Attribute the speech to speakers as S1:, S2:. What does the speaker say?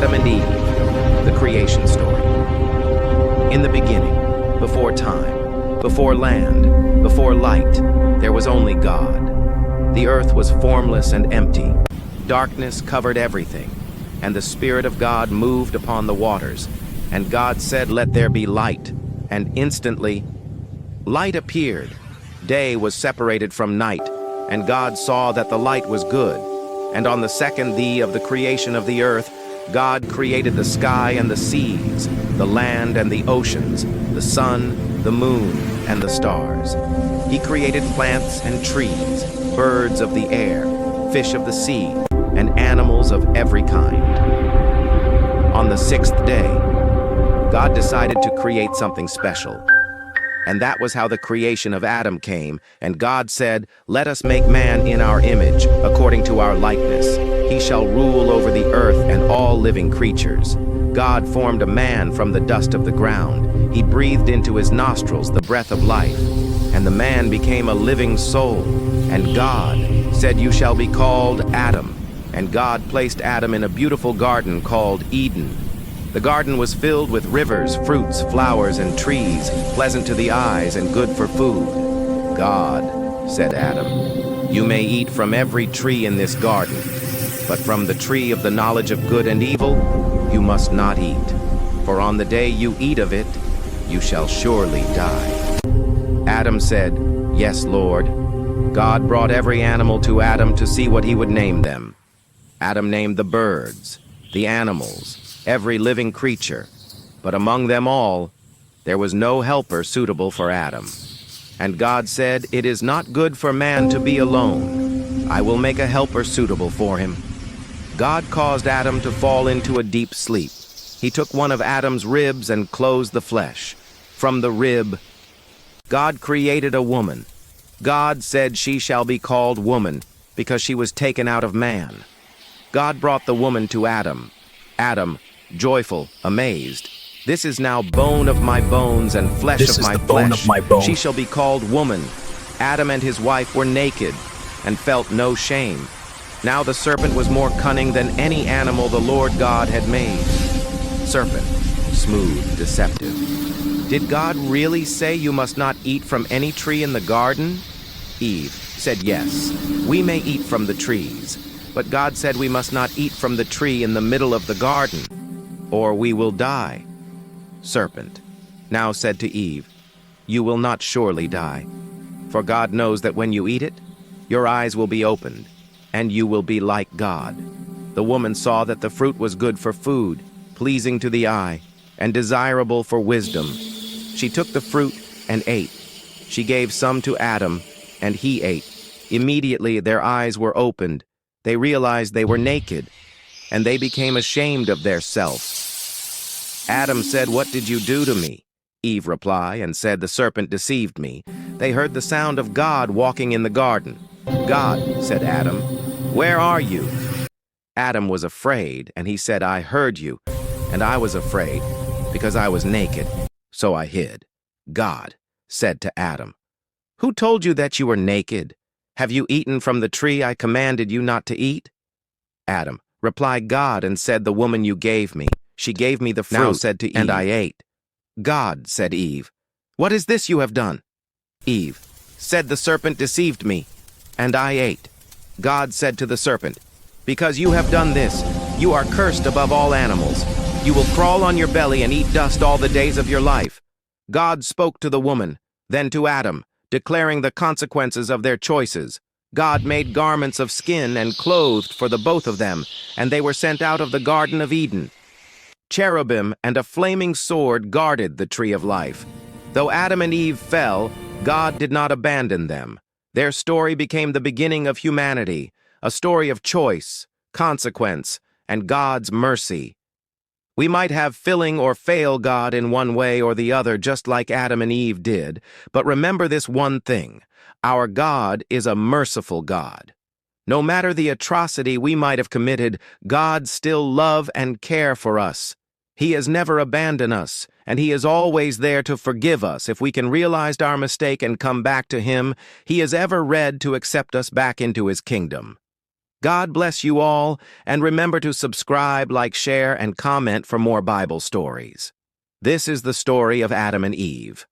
S1: Adam and Eve, the creation story. In the beginning, before time, before land, before light, there was only God. The earth was formless and empty. Darkness covered everything, and the Spirit of God moved upon the waters. And God said, "Let there be light." And instantly, light appeared. Day was separated from night, and God saw that the light was good. And on the second day of the creation of the earth, God created the sky and the seas, the land and the oceans, the sun, the moon, and the stars. He created plants and trees, birds of the air, fish of the sea, and animals of every kind. On the sixth day, God decided to create something special. And that was how the creation of Adam came. And God said, "Let us make man in our image, according to our likeness. He shall rule over the earth and all living creatures." God formed a man from the dust of the ground. He breathed into his nostrils the breath of life, and the man became a living soul. And God said, "You shall be called Adam." And God placed Adam in a beautiful garden called Eden. The garden was filled with rivers, fruits, flowers, and trees, pleasant to the eyes and good for food. God said, "Adam, you may eat from every tree in this garden, but from the tree of the knowledge of good and evil you must not eat. For on the day you eat of it, you shall surely die." Adam said, "Yes, Lord." God brought every animal to Adam to see what he would name them. Adam named the birds, the animals, every living creature, but among them all, there was no helper suitable for Adam. And God said, "It is not good for man to be alone. I will make a helper suitable for him." God caused Adam to fall into a deep sleep. He took one of Adam's ribs and closed the flesh. From the rib, God created a woman. God said, "She shall be called woman, because she was taken out of man." God brought the woman to Adam. Adam, joyful, amazed, "This is now bone of my bones and flesh
S2: This
S1: of
S2: is
S1: my
S2: the bone
S1: flesh.
S2: of my bone."
S1: She shall be called woman." Adam and his wife were naked and felt no shame. Now the serpent was more cunning than any animal the Lord God had made. Serpent, smooth, deceptive. Did God really say you must not eat from any tree in the garden? Eve said, "Yes, we may eat from the trees." But God said we must not eat from the tree in the middle of the garden, or we will die. Serpent now said to Eve, "You will not surely die, for God knows that when you eat it, your eyes will be opened, and you will be like God." The woman saw that the fruit was good for food, pleasing to the eye, and desirable for wisdom. She took the fruit and ate. She gave some to Adam, and he ate. Immediately their eyes were opened. They realized they were naked, and they became ashamed of their self. Adam said, "What did you do to me?" Eve replied and said, "The serpent deceived me." They heard the sound of God walking in the garden. "God," said Adam, "where are you?" Adam was afraid, and he said, "I heard you, and I was afraid, because I was naked, so I hid." God said to Adam, "Who told you that you were naked? Have you eaten from the tree I commanded you not to eat?" Adam replied, "God, and said, 'The woman you gave me, she gave me the fruit,' now said to Eve, and I ate." God said Eve, "What is this you have done?" Eve said, "The serpent deceived me, and I ate." God said to the serpent, "Because you have done this, you are cursed above all animals. You will crawl on your belly and eat dust all the days of your life." God spoke to the woman, then to Adam, declaring the consequences of their choices. God made garments of skin and clothed for the both of them, and they were sent out of the Garden of Eden. Cherubim and a flaming sword guarded the tree of life. Though Adam and Eve fell, God did not abandon them. Their story became the beginning of humanity, a story of choice, consequence, and God's mercy. We might have filling or fail God in one way or the other, just like Adam and Eve did, but remember this one thing: our God is a merciful God. No matter the atrocity we might have committed, God still loves and cares for us. He has never abandoned us, and He is always there to forgive us if we can realize our mistake and come back to Him. He is ever ready to accept us back into His kingdom. God bless you all, and remember to subscribe, like, share, and comment for more Bible stories. This is the story of Adam and Eve.